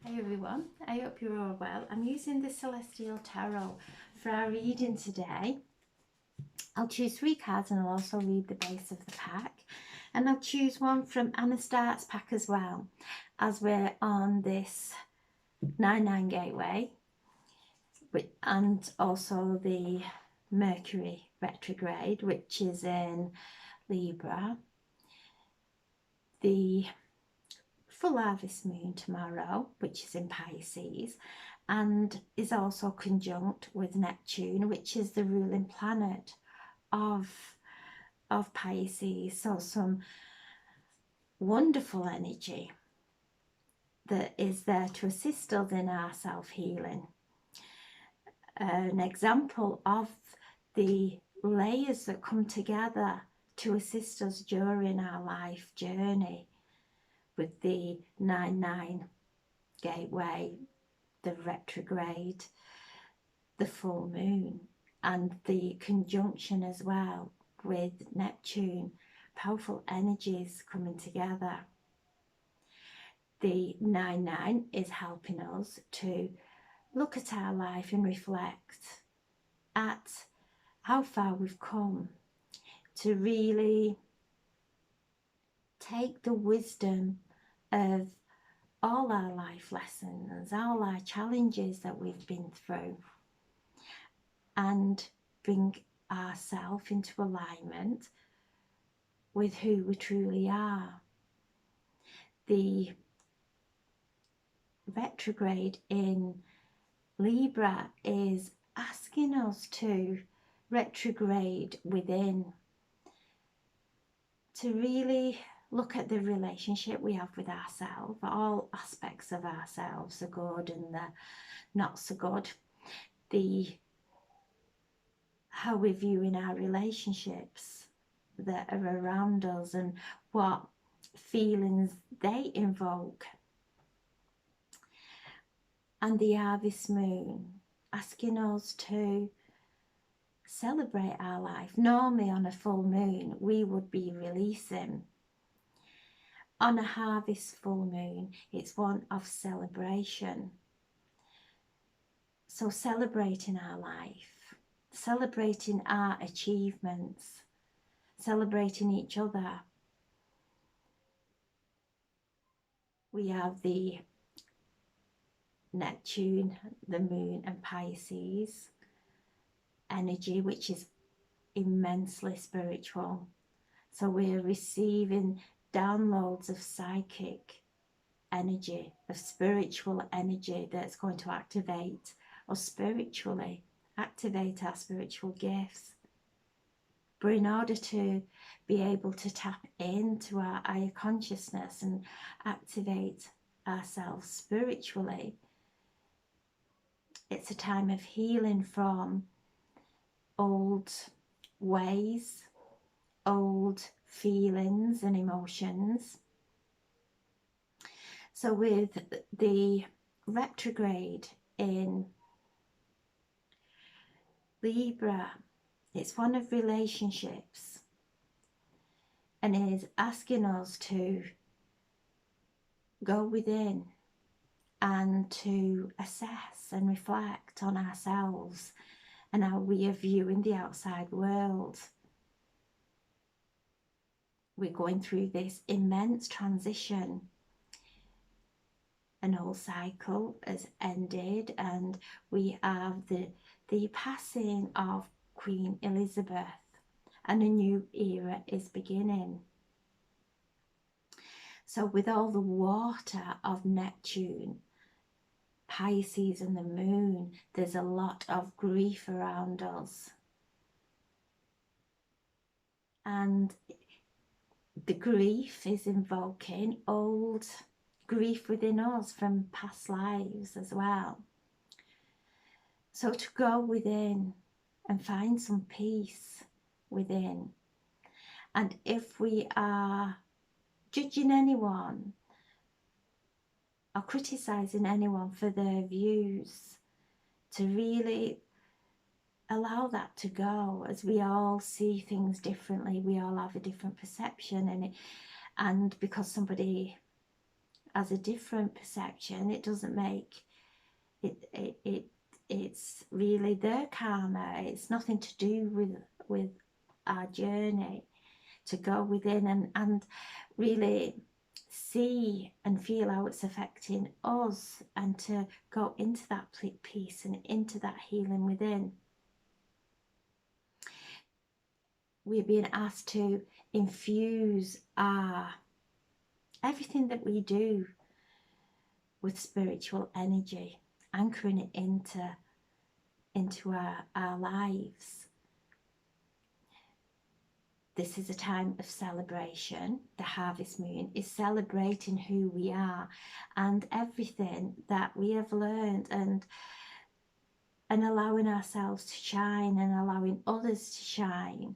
Hey everyone, I hope you're all well. I'm using the Celestial Tarot for our reading today. I'll choose 3 cards and I'll also read the base of the pack. And I'll choose one from Anna Start's pack as well, as we're on this 9-9 gateway, and also the Mercury Retrograde, which is in Libra, the full harvest moon tomorrow, which is in Pisces, and is also conjunct with Neptune, which is the ruling planet of Pisces. So some wonderful energy that is there to assist us in our self-healing. An example of the layers that come together to assist us during our life journey with the 9-9 gateway, the retrograde, the full moon, and the conjunction as well with Neptune. Powerful energies coming together. The 9-9 is helping us to look at our life and reflect at how far we've come, to really take the wisdom of all our life lessons, all our challenges that we've been through, and bring ourselves into alignment with who we truly are. The retrograde in Libra is asking us to retrograde within, to really look at the relationship we have with ourselves, all aspects of ourselves, the good and the not so good, how we're viewing our relationships that are around us and what feelings they invoke. And the harvest moon asking us to celebrate our life. Normally on a full moon we would be releasing. On a harvest full moon it's one of celebration. So celebrating our life, celebrating our achievements, celebrating each other. We have the Neptune, the moon and Pisces energy, which is immensely spiritual. So we're receiving downloads of psychic energy, of spiritual energy that's going to activate us spiritually, activate our spiritual gifts. But in order to be able to tap into our higher consciousness and activate ourselves spiritually, it's a time of healing from old ways, old feelings and emotions. So with the retrograde in Libra, it's one of relationships and is asking us to go within and to assess and reflect on ourselves and how we are viewing the outside world. We're going through this immense transition. An old cycle has ended and we have the passing of Queen Elizabeth and a new era is beginning. So with all the water of Neptune, Pisces and the moon, there's a lot of grief around us. And the grief is invoking old grief within us from past lives as well. So to go within and find some peace within. And if we are judging anyone or criticizing anyone for their views, to really allow that to go, as we all see things differently, we all have a different perception, and because somebody has a different perception, it doesn't make it's really their karma. It's nothing to do with our journey to go within and really see and feel how it's affecting us, and to go into that peace and into that healing within. We're being asked to infuse everything that we do with spiritual energy, anchoring it into our lives. This is a time of celebration. The harvest moon is celebrating who we are and everything that we have learned, and allowing ourselves to shine and allowing others to shine.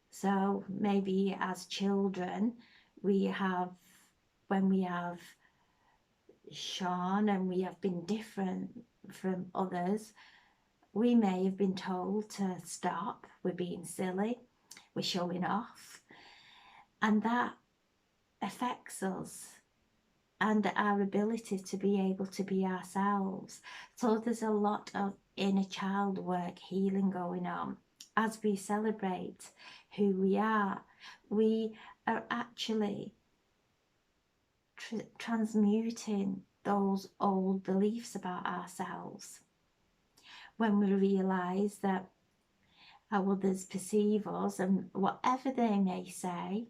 So maybe as children, when we have shone and we have been different from others, we may have been told to stop, we're being silly, we're showing off, and that affects us and our ability to be able to be ourselves. So there's a lot of inner child work, healing going on. As we celebrate who we are actually transmuting those old beliefs about ourselves. When we realise that how others perceive us, and whatever they may say,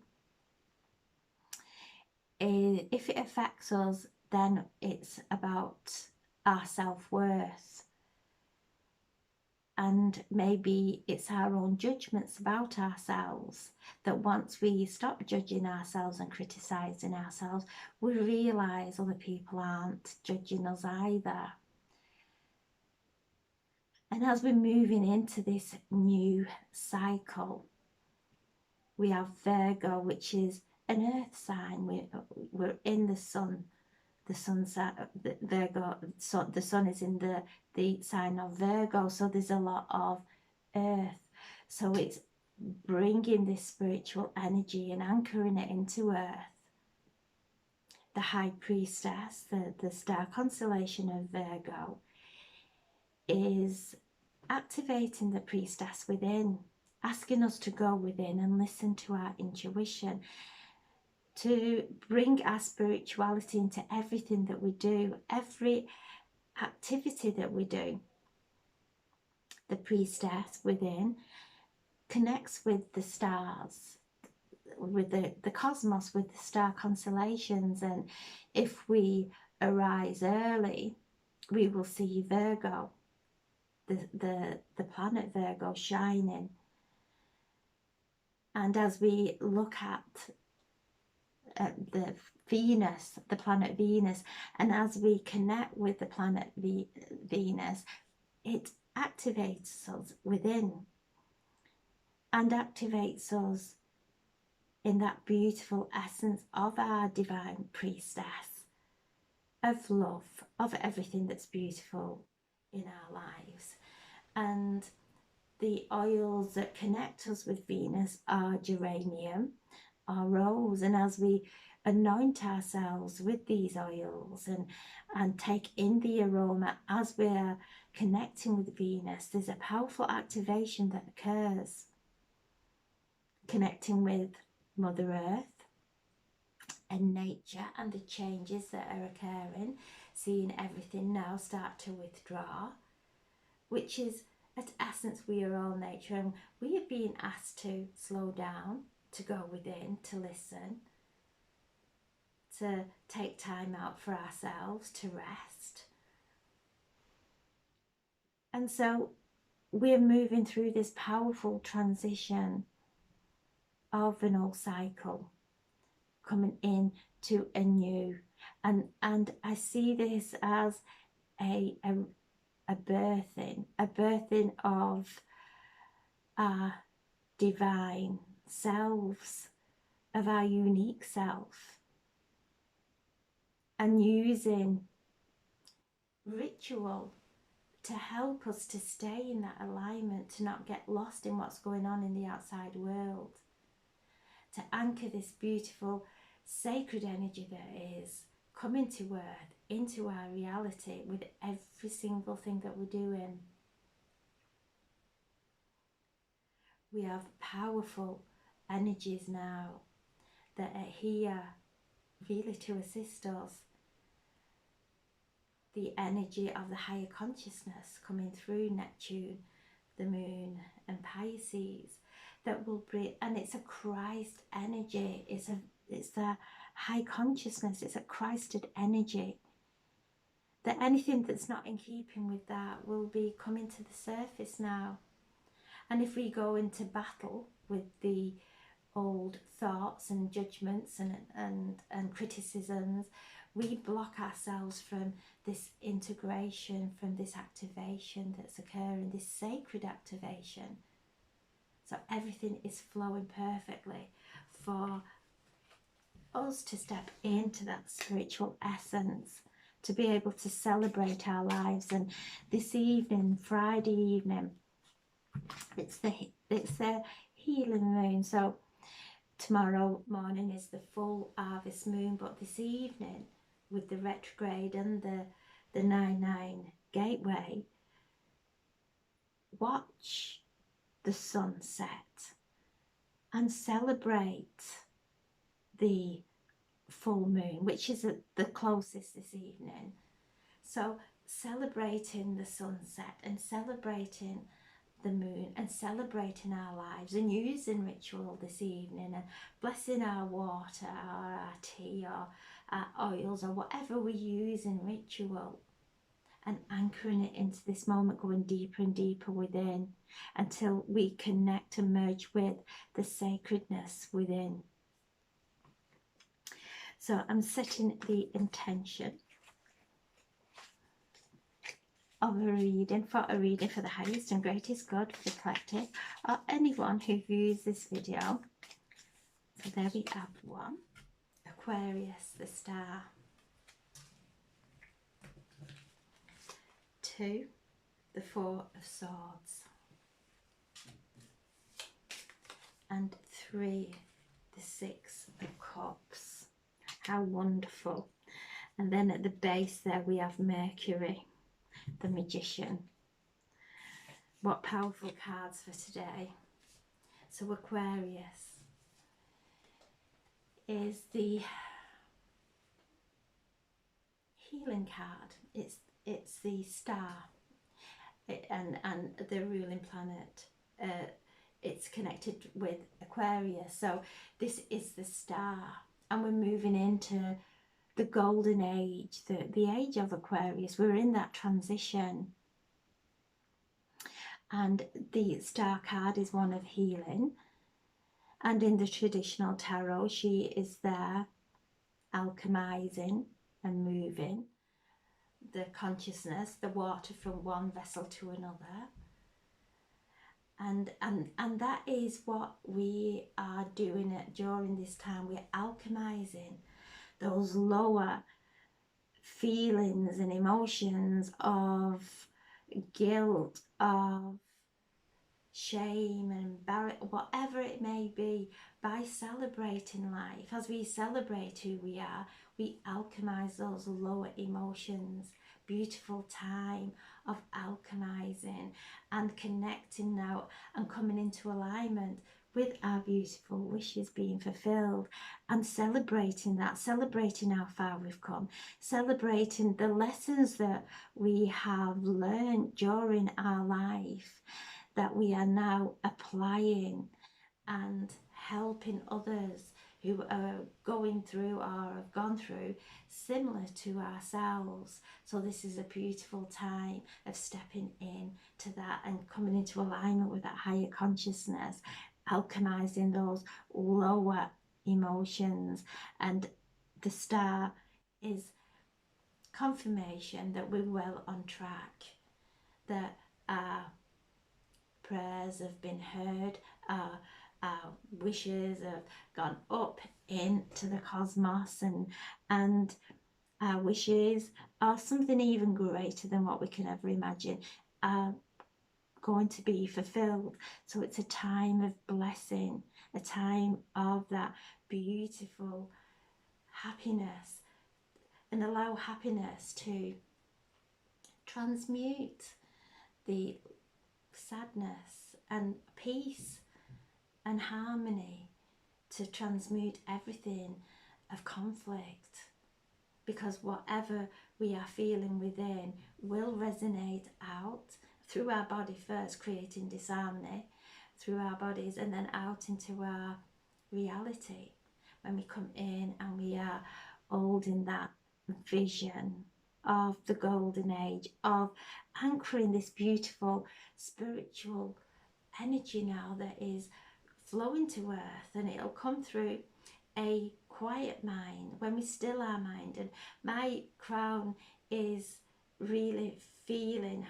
if it affects us, then it's about our self-worth. And maybe it's our own judgments about ourselves, that once we stop judging ourselves and criticising ourselves, we realise other people aren't judging us either. And as we're moving into this new cycle, we have Virgo, which is an earth sign. We're in the sun. The sun's Virgo. So the sun is in the sign of Virgo. So there's a lot of earth. So it's bringing this spiritual energy and anchoring it into earth. The High Priestess, the star constellation of Virgo, is activating the priestess within, asking us to go within and listen to our intuition, to bring our spirituality into everything that we do, every activity that we do. The priestess within connects with the stars, with the cosmos, with the star constellations, and if we arise early, we will see Virgo, the planet Virgo, shining. And as we look at the Venus, the planet Venus, and as we connect with the planet Venus, it activates us within and activates us in that beautiful essence of our divine priestess, of love, of everything that's beautiful in our lives. And the oils that connect us with Venus are geranium, are rose, and as we anoint ourselves with these oils and take in the aroma as we're connecting with Venus, there's a powerful activation that occurs, connecting with Mother Earth and nature and the changes that are occurring, seeing everything now start to withdraw, which is at essence we are all nature, and we are being asked to slow down, to go within, to listen, to take time out for ourselves, to rest. And so we're moving through this powerful transition of an old cycle, coming in to a new, and I see this as a birthing of our divine selves, of our unique self, and using ritual to help us to stay in that alignment, to not get lost in what's going on in the outside world, to anchor this beautiful sacred energy that is coming to earth, into our reality with every single thing that we're doing. We have powerful energies now that are here really to assist us. The energy of the higher consciousness coming through Neptune, the moon and Pisces, that will bring, and it's a Christ energy, it's the high consciousness, it's a Christed energy, that anything that's not in keeping with that will be coming to the surface now. And if we go into battle with the old thoughts and judgments and criticisms, we block ourselves from this integration, from this activation that's occurring, this sacred activation. So everything is flowing perfectly for us to step into that spiritual essence, to be able to celebrate our lives. And this evening, Friday evening, it's the healing moon. So tomorrow morning is the full harvest moon, but this evening, with the retrograde and the 9-9 gateway, watch the sunset and celebrate the full moon, which is the closest this evening. So celebrating the sunset and celebrating the moon and celebrating our lives, and using ritual this evening and blessing our water or our tea or our oils or whatever we use in ritual, and anchoring it into this moment, going deeper and deeper within until we connect and merge with the sacredness within. So I'm setting the intention of a reading for the highest and greatest good for the collective, or anyone who views this video. So there we have one. Aquarius, the star. 2, the 4 of Swords. And 3, the 6 of Cups. How wonderful. And then at the base there we have Mercury, the Magician. What powerful cards for today. So Aquarius is the healing card. It's the star, and the ruling planet. It's connected with Aquarius. So this is the star, and we're moving into the golden age, the age of Aquarius. We're in that transition. And the star card is one of healing. And in the traditional tarot, she is there alchemizing and moving the consciousness, the water from one vessel to another. And that is what we are doing during this time. We're alchemizing those lower feelings and emotions of guilt, of shame and whatever it may be, by celebrating life. As we celebrate who we are, we alchemize those lower emotions. Beautiful time of alchemizing and connecting now and coming into alignment with our beautiful wishes being fulfilled, and celebrating that, celebrating how far we've come, celebrating the lessons that we have learned during our life, that we are now applying and helping others who are going through or have gone through similar to ourselves. So this is a beautiful time of stepping in to that and coming into alignment with that higher consciousness, alchemizing those lower emotions. And the star is confirmation that we're well on track, that our prayers have been heard, our wishes have gone up into the cosmos, and our wishes are something even greater than what we can ever imagine, are going to be fulfilled. So it's a time of blessing, a time of that beautiful happiness, and allow happiness to transmute the sadness, and peace and harmony to transmute everything of conflict, because whatever we are feeling within will resonate out through our body first, creating disharmony through our bodies, and then out into our reality when we come in and we are holding that vision of the golden age, of anchoring this beautiful spiritual energy now that is flowing to earth, and it'll come through a quiet mind when we still our mind. And my crown is really feeling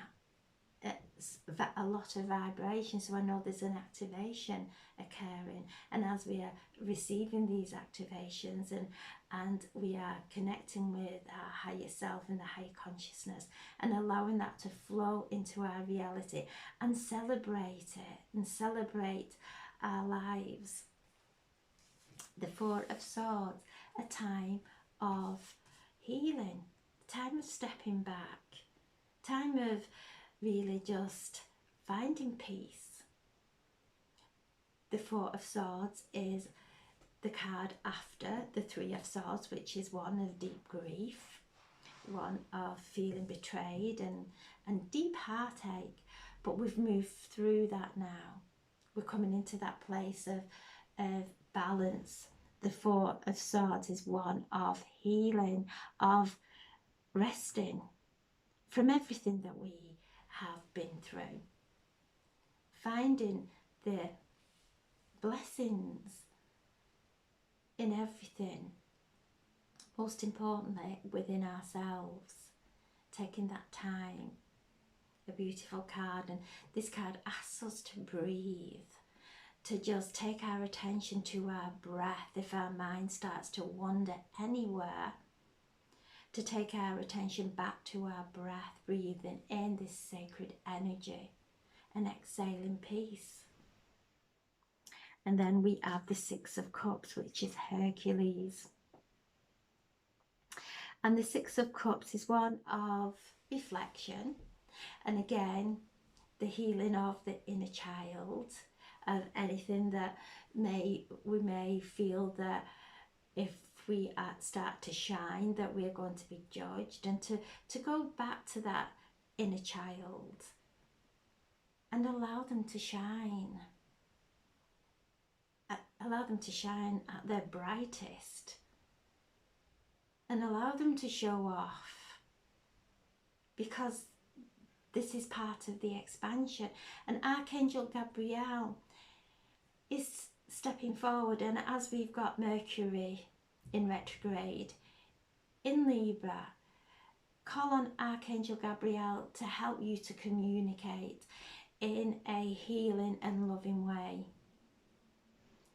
a lot of vibration, so I know there's an activation occurring, and as we are receiving these activations and we are connecting with our higher self and the higher consciousness and allowing that to flow into our reality and celebrate it and celebrate our lives. The Four of Swords, a time of healing, time of stepping back, time of really just finding peace. The Four of Swords is the card after the Three of Swords, which is one of deep grief, one of feeling betrayed and deep heartache. But we've moved through that now. We're coming into that place of balance. The Four of Swords is one of healing, of resting from everything that we have been through, finding the blessings in everything, most importantly within ourselves, taking that time. A beautiful card, and this card asks us to breathe, to just take our attention to our breath if our mind starts to wander anywhere, to take our attention back to our breath, breathing in this sacred energy and exhaling peace. And then we have the Six of Cups, which is Hercules. And the Six of Cups is one of reflection, and again the healing of the inner child, of anything that we may feel that if we start to shine that we're going to be judged, and to go back to that inner child and allow them to shine, allow them to shine at their brightest, and allow them to show off, because this is part of the expansion. And Archangel Gabriel is stepping forward, and as we've got Mercury in retrograde in Libra, call on Archangel Gabriel to help you to communicate in a healing and loving way,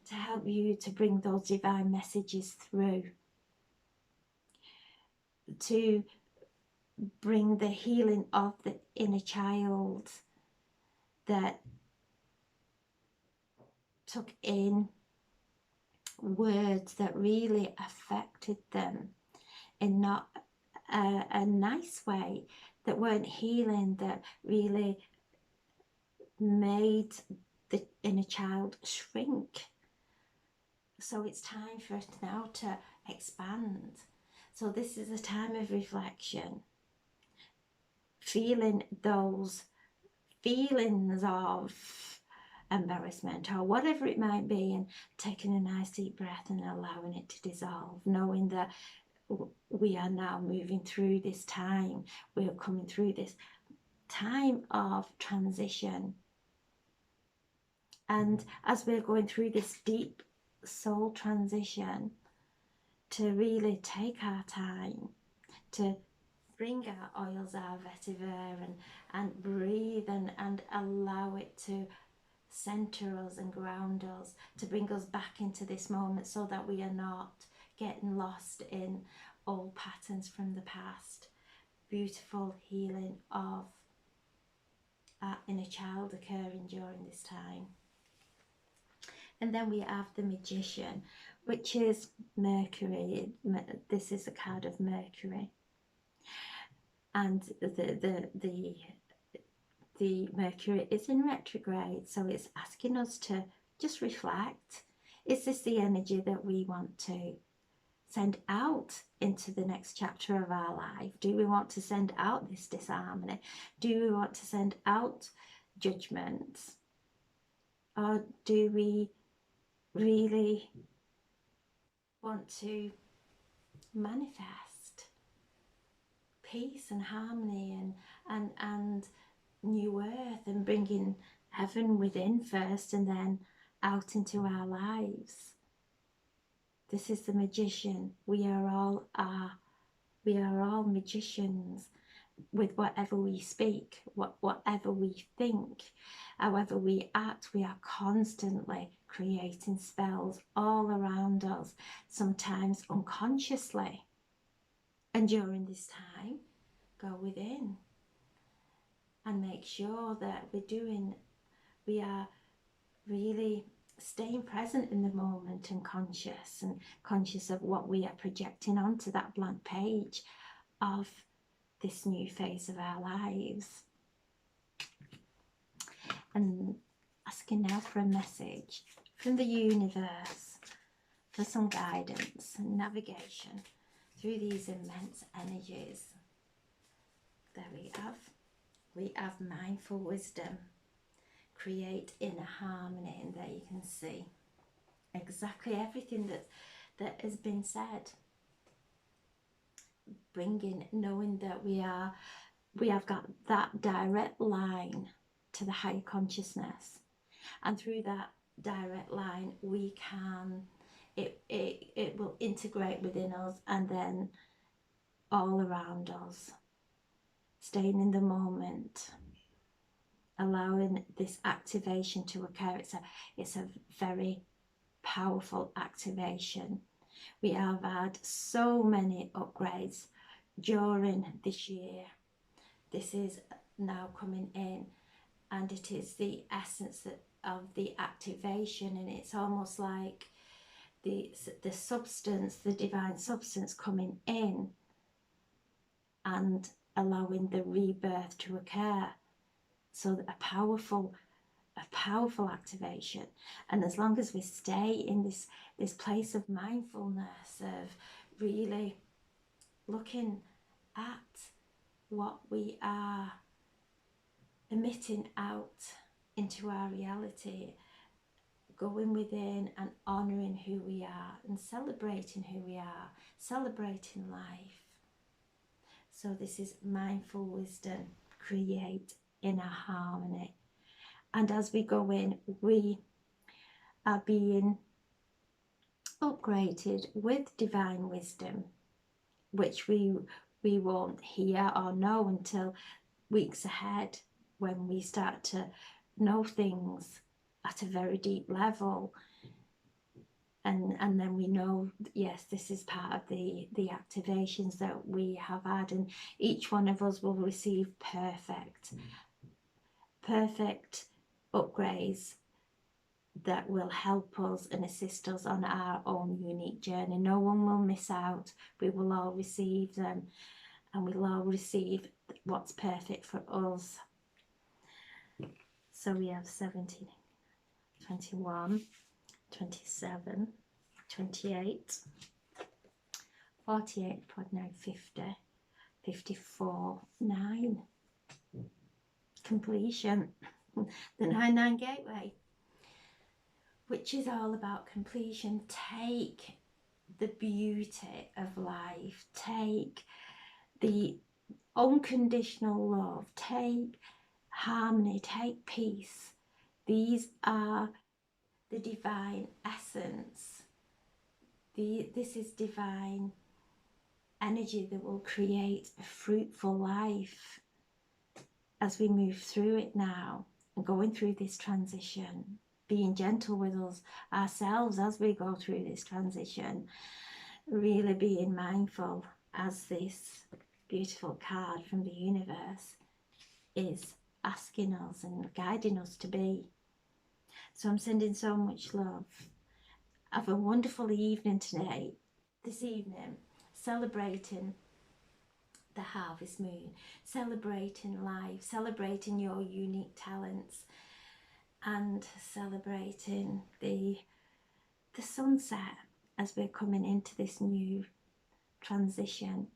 to help you to bring those divine messages through, to bring the healing of the inner child that took in words that really affected them in not a nice way, that weren't healing, that really made the inner child shrink. So it's time for us now to expand. So this is a time of reflection, feeling those feelings of embarrassment or whatever it might be, and taking a nice deep breath and allowing it to dissolve, knowing that we are now moving through this time, we are coming through this time of transition. And as we're going through this deep soul transition, to really take our time, to bring our oils, our vetiver, and breathe and allow it to center us and ground us, to bring us back into this moment, so that we are not getting lost in old patterns from the past. Beautiful healing of our inner child occurring during this time. And then we have the Magician, which is Mercury. This is a card of Mercury, and the Mercury is in retrograde, so it's asking us to just reflect. Is this the energy that we want to send out into the next chapter of our life? Do we want to send out this disharmony? Do we want to send out judgments? Or do we really want to manifest peace and harmony and new earth, and bringing heaven within first and then out into our lives? This is the Magician. We are all magicians. With whatever we speak, whatever we think, however we act, we are constantly creating spells all around us, sometimes unconsciously. And during this time, go within and make sure that we are really staying present in the moment and conscious of what we are projecting onto that blank page of this new phase of our lives. And asking now for a message from the universe for some guidance and navigation through these immense energies. There we have mindful wisdom, create inner harmony, and there you can see exactly everything that has been said. Knowing that we have got that direct line to the higher consciousness, and through that direct line we can it will integrate within us and then all around us, staying in the moment, allowing this activation to occur. It's a very powerful activation. We have had so many upgrades during this year. This is now coming in, and it is the essence of the activation, and it's almost like the substance, the divine substance coming in and allowing the rebirth to occur. So a powerful activation. And as long as we stay in this place of mindfulness, of really looking at what we are emitting out into our reality, going within and honouring who we are and celebrating who we are, celebrating life. So this is mindful wisdom, create inner harmony. And as we go in, we are being upgraded with divine wisdom, which we won't hear or know until weeks ahead, when we start to know things at a very deep level, and then we know, yes, this is part of the activations that we have had, and each one of us will receive perfect upgrades that will help us and assist us on our own unique journey. No one will miss out. We will all receive them, and we'll all receive what's perfect for us. So we have 17, 21, 27, 28, 48, 49, 50, 54, 9. Completion. The 9-9 gateway, which is all about completion. Take the beauty of life, take the unconditional love, take harmony, take peace. These are the divine essence. This is divine energy that will create a fruitful life as we move through it now, and going through this transition, being gentle with ourselves as we go through this transition, really being mindful, as this beautiful card from the universe is asking us and guiding us to be. So I'm sending so much love. Have a wonderful evening today, this evening, celebrating the harvest moon, celebrating life, celebrating your unique talents, and celebrating the sunset as we're coming into this new transition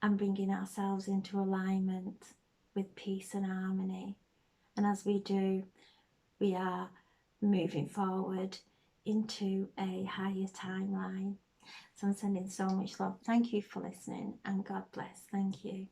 and bringing ourselves into alignment with peace and harmony. And as we do, we are moving forward into a higher timeline. So I'm sending so much love. Thank you for listening, and God bless. Thank you.